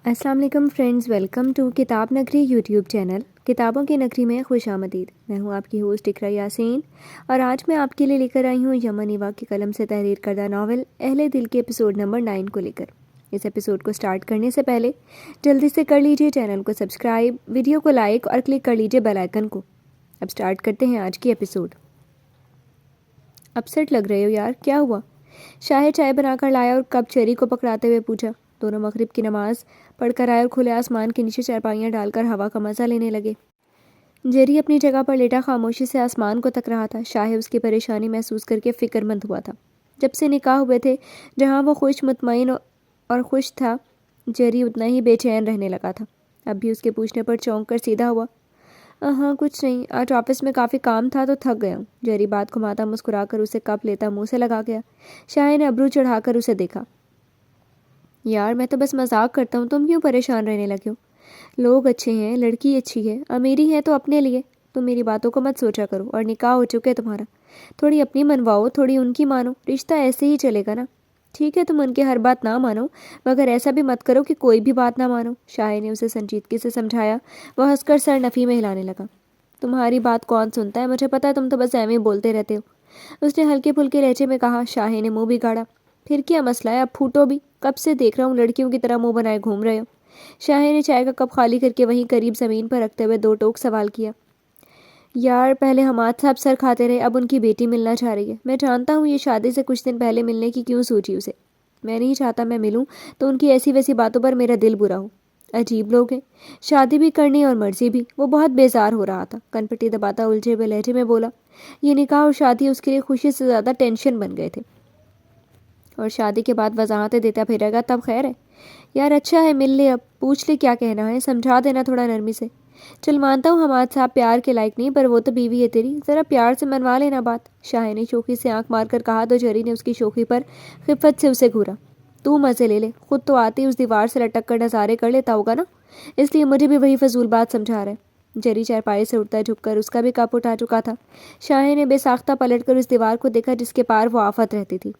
السلام علیکم friends, welcome to کتاب نگری یوٹیوب چینل۔ کتابوں کی نگری میں خوش آمدید۔ میں ہوں آپ کی ہوسٹ اقرا یاسین، اور آج میں آپ کے لیے لے کر آئی ہوں یمن ایوا کی قلم سے تحریر کردہ ناول اہل دل کے ایپیسوڈ نمبر 9 کو لے کر۔ اس ایپیسوڈ کو سٹارٹ کرنے سے پہلے جلدی سے کر لیجئے چینل کو سبسکرائب، ویڈیو کو لائک اور کلک کر لیجئے بیل آئیکن کو۔ اب سٹارٹ کرتے ہیں آج کی ایپیسوڈ۔ اپسیٹ لگ رہے ہو یار، کیا ہوا؟ شاہد چائے بنا کر لایا اور کپ چیری کو پکڑاتے ہوئے پوچھا۔ دونوں مغرب کی نماز پڑھ کر آئے اور کھلے آسمان کے نیچے چارپائیاں ڈال کر ہوا کا مزہ لینے لگے۔ جیری اپنی جگہ پر لیٹا خاموشی سے آسمان کو تک رہا تھا۔ شاہد اس کی پریشانی محسوس کر کے فکر مند ہوا تھا۔ جب سے نکاح ہوئے تھے، جہاں وہ خوش مطمئن اور خوش تھا، جیری اتنا ہی بے چین رہنے لگا تھا۔ اب بھی اس کے پوچھنے پر چونک کر سیدھا ہوا۔ ہاں کچھ نہیں، آج آفس میں کافی کام تھا تو تھک گیا ہوں۔ جیری بات گھماتا مسکرا کر اسے کپ لیتا منہ سے لگا گیا۔ شاہد نے ابرو چڑھا کر اسے دیکھا۔ یار میں تو بس مذاق کرتا ہوں، تم کیوں پریشان رہنے لگے ہو؟ لوگ اچھے ہیں، لڑکی اچھی ہے، امیری ہے تو اپنے لیے، تم میری باتوں کو مت سوچا کرو، اور نکاح ہو چکے تمہارا، تھوڑی اپنی منواؤ، تھوڑی ان کی مانو، رشتہ ایسے ہی چلے گا نا۔ ٹھیک ہے تم ان کی ہر بات نہ مانو، مگر ایسا بھی مت کرو کہ کوئی بھی بات نہ مانو، شاہد نے اسے سنجیدگی سے سمجھایا۔ وہ ہنس کر سر نفی میں ہلانے لگا۔ تمہاری بات کون سنتا ہے، مجھے پتا ہے تم تو بس ایویں بولتے رہتے ہو، اس نے ہلکے پھلکے لہجے میں کہا۔ شاہد نے منہ بھی گاڑا۔ پھر کیا مسئلہ ہے، اب پھوٹو بھی، کب سے دیکھ رہا ہوں لڑکیوں کی طرح منہ بنائے گھوم رہے ہو۔ شاہد نے چائے کا کپ خالی کر کے وہیں قریب زمین پر رکھتے ہوئے دو ٹوک سوال کیا۔ یار پہلے حماد صاحب سر کھاتے رہے، اب ان کی بیٹی ملنا چاہ رہی ہے۔ میں جانتا ہوں یہ شادی سے کچھ دن پہلے ملنے کی کیوں سوچی اسے، میں نہیں چاہتا میں ملوں تو ان کی ایسی ویسی باتوں پر میرا دل برا ہو۔ عجیب لوگ ہیں، شادی بھی کرنی اور مرضی بھی۔ وہ بہت بیزار ہو رہا تھا، کنپٹی دباتا الجھے ہوئے لہجے میں بولا۔ یہ نکاح اور شادی اس کے لیے خوشی سے زیادہ ٹینشن بن گئے تھے، اور شادی کے بعد وضاحتیں دیتا پھرے گا تب خیر ہے۔ یار اچھا ہے مل لے، اب پوچھ لے کیا کہنا ہے، سمجھا دینا تھوڑا نرمی سے۔ چل مانتا ہوں حماد صاحب پیار کے لائق نہیں، پر وہ تو بیوی ہے تیری، ذرا پیار سے منوا لینا بات، شاہد نے شوخی سے آنکھ مار کر کہا تو جیری نے اس کی شوخی پر خفت سے اسے گھورا۔ تو مزے لے لے، خود تو آتی اس دیوار سے لٹک کر نظارے کر لیتا ہوگا نا، اس لیے مجھے بھی وہی فضول بات سمجھا رہا ہے۔ جیری چارپائی سے اٹھتا جھک کر اس کا بھی کپ اٹھا چکا تھا۔ شاہد نے بے ساختہ پلٹ کر اس دیوار کو دیکھا جس کے پار وہ آفت رہتی تھی۔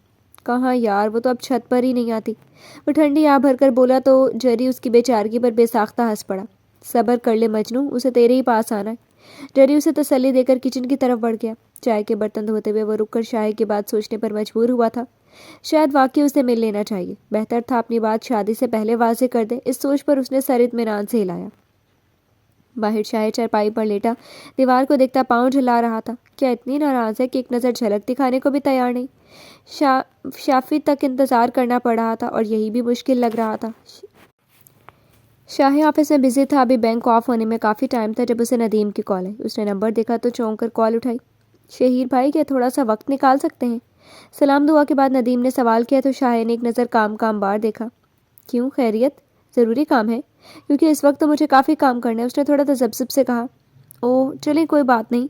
کہاں یار، وہ تو اب چھت پر ہی نہیں آتی، وہ ٹھنڈی آہ بھر کر بولا تو جیری اس کی بے چارگی پر بے ساختہ ہنس پڑا۔ صبر کر لے مجنوں، اسے تیرے ہی پاس آنا ہے۔ جیری اسے تسلی دے کر کچن کی طرف بڑھ گیا۔ چائے کے برتن دھوتے ہوئے وہ رک کر شاہد کی بات سوچنے پر مجبور ہوا تھا۔ شاید واقعی اسے مل لینا چاہیے، بہتر تھا اپنی بات شادی سے پہلے واضح کر دے۔ اس سوچ پر اس نے سر اطمینان سے ہلایا۔ باہر شاہد چارپائی پر لیٹا دیوار کو دیکھتا پاؤں جھلا رہا تھا۔ کیا اتنی ناراض ہے کہ ایک نظر جھلک دکھانے کو بھی تیار نہیں؟ شافی تک انتظار کرنا پڑ رہا تھا اور یہی بھی مشکل لگ رہا تھا۔ شاہد آفس میں بزی تھا، ابھی بینک آف ہونے میں کافی ٹائم تھا جب اسے ندیم کی کال آئی۔ اس نے نمبر دیکھا تو چونک کر کال اٹھائی۔ شہیر بھائی کیا تھوڑا سا وقت نکال سکتے ہیں؟ سلام دعا کے بعد ندیم نے سوال کیا تو شاہد نے ایک نظر کام بار دیکھا۔ کیوں، خیریت؟ ضروری کام ہے؟ کیونکہ اس وقت تو مجھے کافی کام کرنا ہے، اس نے تھوڑا تذبذب سے کہا۔ اوہ چلیں کوئی بات نہیں،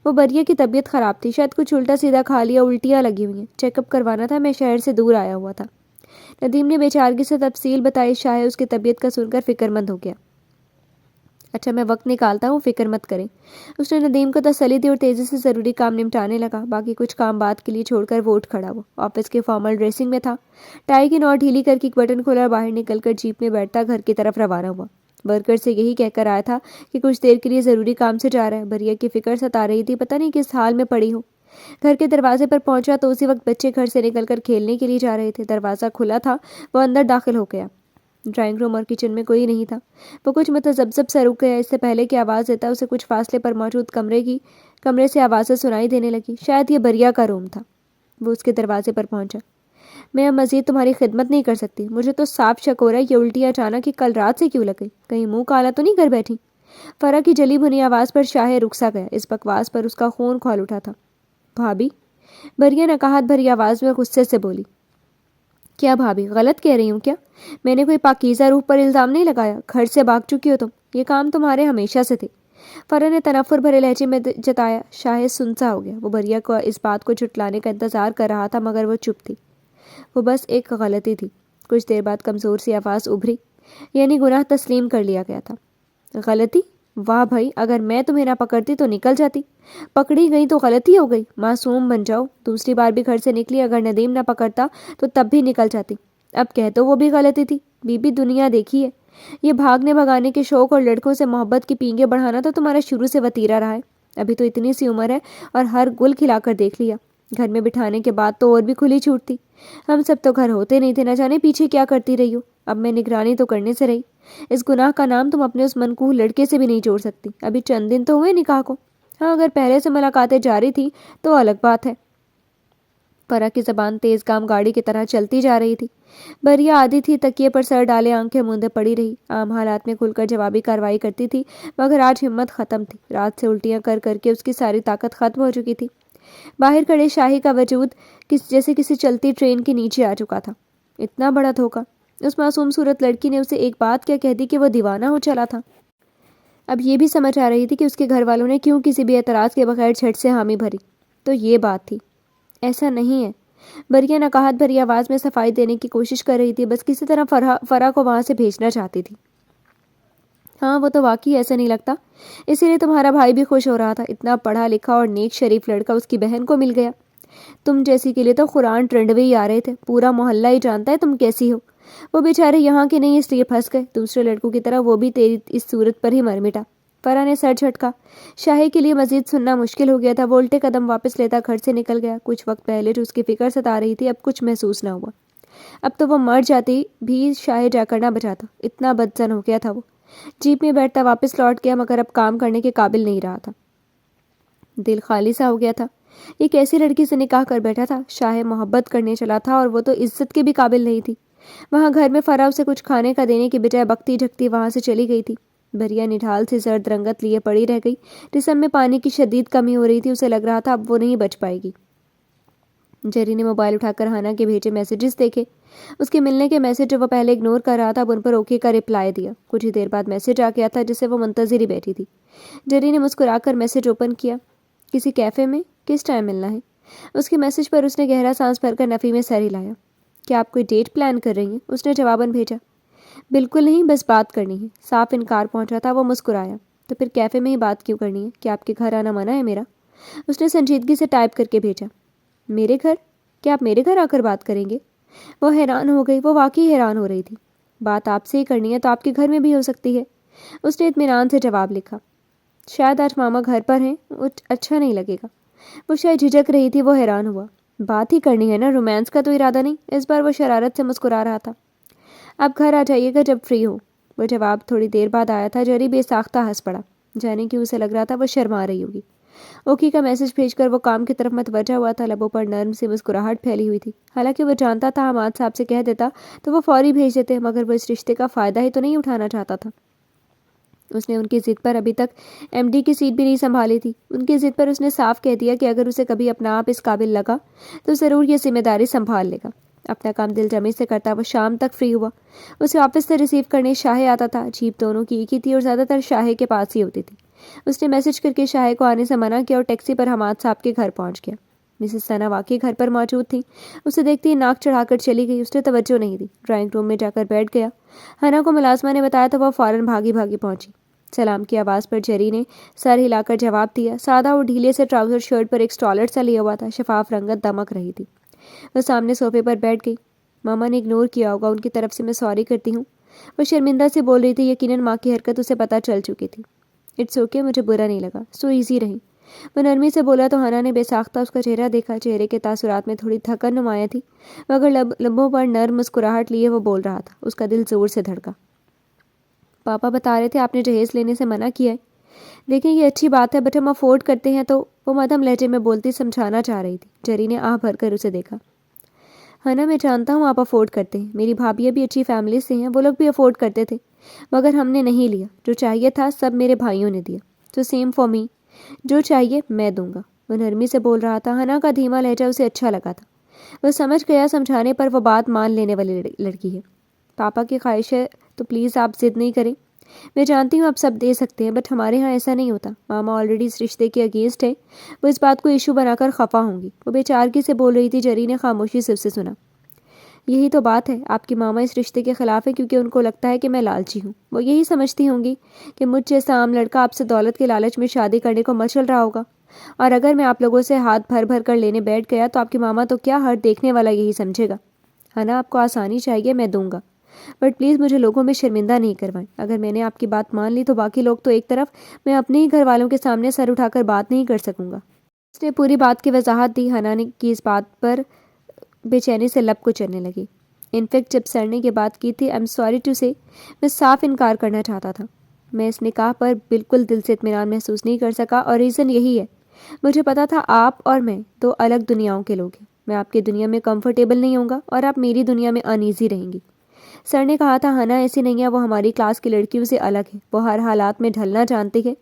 وہ بریہ کی طبیعت خراب تھی، شاید کچھ الٹا سیدھا کھا لیا، الٹیاں لگی ہوئی ہیں، چیک اپ کروانا تھا، میں شہر سے دور آیا ہوا تھا۔ ندیم نے بے چارگی سے تفصیل بتائی۔ شاہد اس کی طبیعت کا سن کر فکر مند ہو گیا۔ اچھا میں وقت نکالتا ہوں، فکر مت کریں، اس نے ندیم کو تسلی دی اور تیزی سے ضروری کام نمٹانے لگا۔ باقی کچھ کام بعد کے لیے چھوڑ کر وہ اٹھ کھڑا ہوا۔ آفس کے فارمل ڈریسنگ میں تھا، ٹائی کی نوٹ ڈھیلی کر کے ایک بٹن کھولا اور باہر نکل کر جیپ میں بیٹھتا گھر کی طرف روانہ ہوا۔ ورکر سے یہی کہہ کر آیا تھا کہ کچھ دیر کے لیے ضروری کام سے جا رہا ہے۔ بریہ کی فکر ستا رہی تھی، پتہ نہیں کس حال میں پڑی ہو۔ گھر کے دروازے پر پہنچا تو اسی وقت بچے گھر سے نکل کر کھیلنے کے لیے جا رہے تھے۔ دروازہ کھلا تھا، وہ اندر داخل ہو گیا۔ ڈرائنگ روم اور کچن میں کوئی نہیں تھا۔ وہ کچھ متذبذب سے رک گیا۔ اس سے پہلے کہ آواز دیتا اسے کچھ فاصلے پر موجود کمرے سے آوازیں سنائی دینے لگی۔ شاید یہ بریہ کا روم تھا۔ وہ اس کے دروازے پر پہنچا۔ میں اب مزید تمہاری خدمت نہیں کر سکتی، مجھے تو صاف شک ہو رہا ہے یہ الٹی اچانک کہ کل رات سے کیوں لگ گئی، کہیں منہ کالا تو نہیں کر بیٹھی؟ فرح کی جلی بھنی آواز پر شاہد رک سا گیا۔ اس بکواس پر اس کا خون کھول اٹھا تھا۔ بھابی، بریہ نقاہت بھری آواز میں غصے سے بولی۔ کیا بھابی، غلط کہہ رہی ہوں کیا؟ میں نے کوئی پاکیزہ روح پر الزام نہیں لگایا، گھر سے بھاگ چکی ہو تم، یہ کام تمہارے ہمیشہ سے تھے، فرح نے تنفر بھرے لہجے میں جتایا۔ شاہد سنسا ہو گیا۔ وہ بریہ کو اس بات کو جھٹلانے کا انتظار کر رہا تھا مگر وہ چپ تھی۔ وہ بس ایک غلطی تھی۔ کچھ دیر بعد کمزور سی آواز ابھری، یعنی گناہ تسلیم کر لیا گیا تھا۔ غلطی؟ واہ بھائی، اگر میں تمہیں نہ پکڑتی تو نکل جاتی، پکڑی گئی تو غلطی ہو گئی، معصوم بن جاؤ، دوسری بار بھی گھر سے نکلی، اگر ندیم نہ پکڑتا تو تب بھی نکل جاتی، اب کہہ تو وہ بھی غلطی تھی، بی بی دنیا دیکھی ہے، یہ بھاگنے بھگانے کے شوق اور لڑکوں سے محبت کی پینگیں بڑھانا تو تمہارا شروع سے وتیرہ رہا ہے. ابھی تو اتنی سی عمر ہے اور ہر گل کھلا کر دیکھ لیا. گھر میں بٹھانے کے بعد تو اور بھی کھلی چھوٹ تھی. ہم سب تو گھر ہوتے نہیں تھے، نہ جانے پیچھے کیا کرتی رہی ہو. اب میں نگرانی تو کرنے سے رہی. اس گناہ کا نام تم اپنے اس منقوہ لڑکے سے بھی نہیں جوڑ سکتی. ابھی چند دن تو ہوئے نکاح کو. ہاں، اگر پہلے سے ملاقاتیں جاری تھی تو الگ بات ہے. فرح کی زبان تیز گام گاڑی کی طرح چلتی جا رہی تھی. بریا عادی تھی تکیے پر سر ڈالے آنکھیں موندے پڑی رہی. عام حالات میں کھل کر جوابی کارروائی کرتی تھی، مگر آج ہمت ختم تھی. رات سے الٹیاں کر کر کے اس کی ساری طاقت ختم ہو چکی تھی. باہر کھڑے شاہی کا وجود جیسے کسی چلتی ٹرین کے نیچے آ چکا تھا. اتنا بڑا دھوکہ. اس معصوم صورت لڑکی نے اسے ایک بات کیا کہہ دی کہ وہ دیوانہ ہو چلا تھا. اب یہ بھی سمجھ آ رہی تھی کہ اس کے گھر والوں نے کیوں کسی بھی اعتراض کے بغیر جھٹ سے حامی بھری. تو یہ بات تھی. ایسا نہیں ہے. بریا نقاہت بھری آواز میں صفائی دینے کی کوشش کر رہی تھی. بس کسی طرح فرح کو وہاں سے بھیجنا چاہتی تھی. ہاں، وہ تو واقعی ایسا نہیں لگتا. اسی لیے تمہارا بھائی بھی خوش ہو رہا تھا. اتنا پڑھا لکھا اور نیک شریف لڑکا اس کی بہن کو مل گیا. تم جیسی کے لیے تو قرآن ٹرنڈوے ہی آ رہے تھے. پورا محلہ ہی جانتا ہے تم کیسی ہو. وہ بیچارے یہاں کے نہیں اس لیے پھنس گئے. دوسرے لڑکوں کی طرح وہ بھی تیری اس صورت پر ہی مر مٹا. فرح نے سر جھٹکا. شاہی کے لیے مزید سننا مشکل ہو گیا تھا. وہ الٹے قدم واپس لیتا گھر سے نکل گیا. کچھ وقت پہلے جو اس کی فکر ستا رہی تھی اب کچھ محسوس نہ ہوا. اب تو وہ مر جاتی بھی شاہ جا کر نہ بچاتا. اتنا بدزن ہو گیا تھا وہ. جیپ میں بیٹھتا واپس لوٹ گیا، مگر اب کام کرنے کے قابل نہیں رہا تھا. دل خالی سا ہو گیا تھا. یہ کیسی لڑکی سے نکاح کر بیٹھا تھا. شاہ محبت کرنے چلا تھا اور وہ تو عزت کے بھی قابل نہیں تھی. وہاں گھر میں فرح اسے کچھ کھانے کا دینے کی بجائے بکتی جھکتی وہاں سے چلی گئی تھی. بریا نڈھال سے زرد رنگت لیے پڑی رہ گئی. جسم میں پانی کی شدید کمی ہو رہی تھی. اسے لگ رہا تھا اب وہ نہیں بچ پائے گی. جیری نے موبائل اٹھا کر ہانا کے بھیجے میسیجز دیکھے. اس کے ملنے کے میسج جو وہ پہلے اگنور کر رہا تھا اب ان پر اوکے کا رپلائی دیا. کچھ ہی دیر بعد میسج آ گیا تھا جسے وہ منتظر ہی بیٹھی تھی. جیری نے مسکرا کر میسج اوپن کیا. کسی کیفے میں؟ کس ٹائم ملنا ہے؟ اس کے میسج پر اس نے گہرا سانس بھر کر نفی میں سر ہلایا. کیا آپ کوئی ڈیٹ پلان کر رہی ہیں؟ اس نے جواباً بھیجا. بالکل نہیں، بس بات کرنی ہے. صاف انکار پہنچا تھا. وہ مسکرایا. تو پھر کیفے میں ہی بات کیوں کرنی ہے؟ کیا آپ کے گھر آنا منع ہے میرا؟ اس نے سنجیدگی سے ٹائپ کر کے بھیجا. میرے گھر؟ کیا آپ میرے گھر آ کر بات کریں گے؟ وہ حیران ہو گئی. وہ واقعی حیران ہو رہی تھی. بات آپ سے ہی کرنی ہے تو آپ کے گھر میں بھی ہو سکتی ہے. اس نے اطمینان سے جواب لکھا. شاید آج ماما گھر پر ہیں. اچھا نہیں لگے گا. وہ شاید جھجک رہی تھی. وہ حیران ہوا. بات ہی کرنی ہے نا، رومانس کا تو ارادہ نہیں. اس بار وہ شرارت سے مسکرا رہا تھا. آپ گھر آ جائیے گا جب فری ہو. وہ جواب تھوڑی دیر بعد آیا تھا. جیری بے ساختہ ہنس پڑا. جانے کی اسے لگ رہا تھا وہ شرما رہی ہوگی. اوکی کا میسج بھیج کر وہ کام کی طرف متوجہ ہوا تھا. لبوں پر نرم سی مسکراہٹ پھیلی ہوئی تھی. حالانکہ وہ جانتا تھا حماد صاحب سے کہہ دیتا تو وہ فوری بھیج دیتے، مگر وہ اس رشتے کا فائدہ ہی تو نہیں اٹھانا چاہتا تھا. اس نے ان کی ضد پر ابھی تک ایم ڈی کی سیٹ بھی نہیں سنبھالی تھی. ان کی ضد پر اس نے صاف کہہ دیا کہ اگر اسے کبھی اپنا آپ اس قابل لگا تو ضرور یہ ذمہ داری سنبھال لے گا. اپنا کام دل جمی سے کرتا وہ شام تک فری ہوا. اسے آفس سے ریسیو کرنے شاہ آتا تھا. جیپ دونوں کی ایک ہی تھی اور زیادہ تر شاہ کے پاس ہی ہوتی تھی. اس نے میسج کر کے شاہ کو آنے سے منع کیا اور ٹیکسی پر حماد صاحب کے گھر پہنچ گیا. مسز ثنا واقعی گھر پر موجود تھیں. اسے دیکھتی ہی ناک چڑھا کر چلی گئی. اس نے توجہ نہیں دی. ڈرائنگ روم میں جا کر بیٹھ گیا. حنا کو ملازمہ نے بتایا تو وہ فوراً بھاگی بھاگی پہنچی. سلام کی آواز پر جیری نے سر ہلا کر جواب دیا. سادہ اور ڈھیلے سے ٹراؤزر شرٹ پر ایک اسٹالٹ سا لیا ہوا تھا. شفاف رنگت دمک رہی تھی. وہ سامنے صوفے پر بیٹھ گئی. ماما نے اگنور کیا ہوگا. ان کی طرف سے میں سوری کرتی ہوں. وہ شرمندہ سے بول رہی تھی. یقیناً ماں کی حرکت اسے پتہ چل چکی تھی. اٹس اوکے، مجھے برا نہیں لگا. سو ایزی رہیں. وہ نرمی سے بولا تو حنا نے بے ساختہ اس کا چہرہ دیکھا. چہرے کے تاثرات میں تھوڑی تھکن نمایاں تھی، مگر لبوں پر نرم مسکراہٹ لیے وہ بول رہا تھا. اس کا دل زور سے دھڑکا. پاپا بتا رہے تھے آپ نے جہیز لینے سے منع کیا ہے. دیکھیں یہ اچھی بات ہے بٹ ہم افورڈ کرتے ہیں تو، وہ مدھم لہجے میں بولتی سمجھانا چاہ رہی تھی. جیری نے آہ بھر کر اسے دیکھا. حنا میں جانتا ہوں آپ افورڈ کرتے ہیں. میری بھابھیاں بھی اچھی فیملی سے ہیں. وہ لوگ بھی افورڈ کرتے تھے مگر ہم نے نہیں لیا. جو چاہیے تھا سب میرے بھائیوں نے دیا. تو سیم فار می. جو چاہیے میں دوں گا. وہ نرمی سے بول رہا تھا. حنا کا دھیما لہجہ اسے اچھا لگا تھا. وہ سمجھ گیا سمجھانے پر وہ بات مان لینے والی لڑکی ہے. پاپا کی خواہش ہے تو پلیز آپ ضد نہیں کریں. میں جانتی ہوں آپ سب دے سکتے ہیں بٹ ہمارے ہاں ایسا نہیں ہوتا. ماما آلریڈی اس رشتے کے اگینسٹ ہے. وہ اس بات کو ایشو بنا کر خفا ہوں گی. وہ بے چارگی سے بول رہی تھی. جیری نے خاموشی سے اسے سنا. یہی تو بات ہے. آپ کی ماما اس رشتے کے خلاف ہے کیونکہ ان کو لگتا ہے کہ میں لالچی ہوں. وہ یہی سمجھتی ہوں گی کہ مجھ جیسا عام لڑکا آپ سے دولت کے لالچ میں شادی کرنے کو مچل رہا ہوگا، اور اگر میں آپ لوگوں سے ہاتھ بھر بھر کر لینے بیٹھ گیا تو آپ کی ماما تو کیا ہر دیکھنے والا یہی سمجھے گا. حنا آپ کو آسانی چاہیے، میں دوں گا. بٹ پلیز مجھے لوگوں میں شرمندہ نہیں کروائیں. اگر میں نے آپ کی بات مان لی تو باقی لوگ تو ایک طرف، میں اپنے ہی گھر والوں کے سامنے سر اٹھا کر بات نہیں کر سکوں گا. اس نے پوری بات کی وضاحت دی. حنا نے کی اس بات پر بے چینی سے لب کو چلنے لگی. انفیکٹ جب سر نے یہ بات کی تھی، I'm sorry to say، میں صاف انکار کرنا چاہتا تھا. میں اس نکاح پر بالکل دل سے اطمینان محسوس نہیں کر سکا، اور ریزن یہی ہے. مجھے پتا تھا آپ اور میں دو الگ دنیاؤں کے لوگ ہیں. میں آپ کی دنیا میں کمفرٹیبل نہیں ہوں گا اور آپ میری دنیا میں انیزی رہیں گی. سر نے کہا تھا حنا ایسی نہیں ہے، وہ ہماری کلاس کی لڑکیوں سے الگ ہے، وہ ہر حالات میں ڈھلنا جانتی ہے.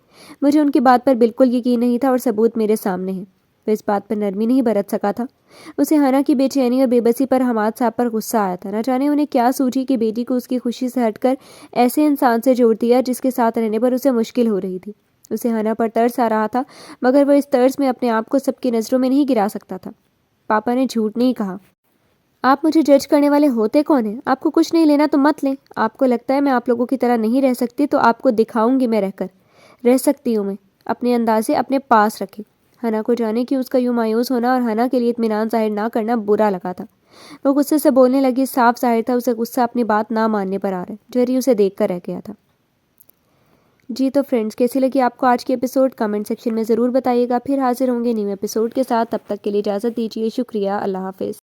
مجھے ان کی بات پر بالکل یقین نہیں تھا اور ثبوت میرے سامنے ہے. وہ اس بات پر نرمی نہیں برت سکا تھا. اسے حنا کی بے چینی اور بے بسی پر حماد صاحب پر غصہ آیا تھا. نہ جانے انہیں کیا سوچی کہ بیٹی کو اس کی خوشی سے ہٹ کر ایسے انسان سے جوڑ دیا جس کے ساتھ رہنے پر اسے مشکل ہو رہی تھی. اسے حنا پر ترس آ رہا تھا، مگر وہ اس ترس میں اپنے آپ کو سب کی نظروں میں نہیں گرا سکتا تھا. پاپا نے جھوٹ نہیں کہا. آپ مجھے جج کرنے والے ہوتے کون ہیں؟ آپ کو کچھ نہیں لینا تو مت لیں. آپ کو لگتا ہے میں آپ لوگوں کی طرح نہیں رہ سکتی تو آپ کو دکھاؤں گی میں رہ سکتی ہوں. میں اپنے اندازے اپنے پاس رکھے. حنا کو جانے کہ اس کا یوں مایوس ہونا اور حنا کے لیے اطمینان ظاہر نہ کرنا برا لگا تھا. وہ غصے سے بولنے لگی. صاف ظاہر تھا اسے غصہ اپنی بات نہ ماننے پر آ رہا ہے. جیری اسے دیکھ کر رہ گیا تھا. جی تو فرینڈس، کیسی لگی آپ کو آج کی ایپیسوڈ؟ کمنٹ سیکشن میں ضرور بتائیے گا. پھر حاضر ہوں گے نیو ایپیسوڈ کے ساتھ. تب تک کے لیے اجازت دیجیے. شکریہ. اللہ حافظ.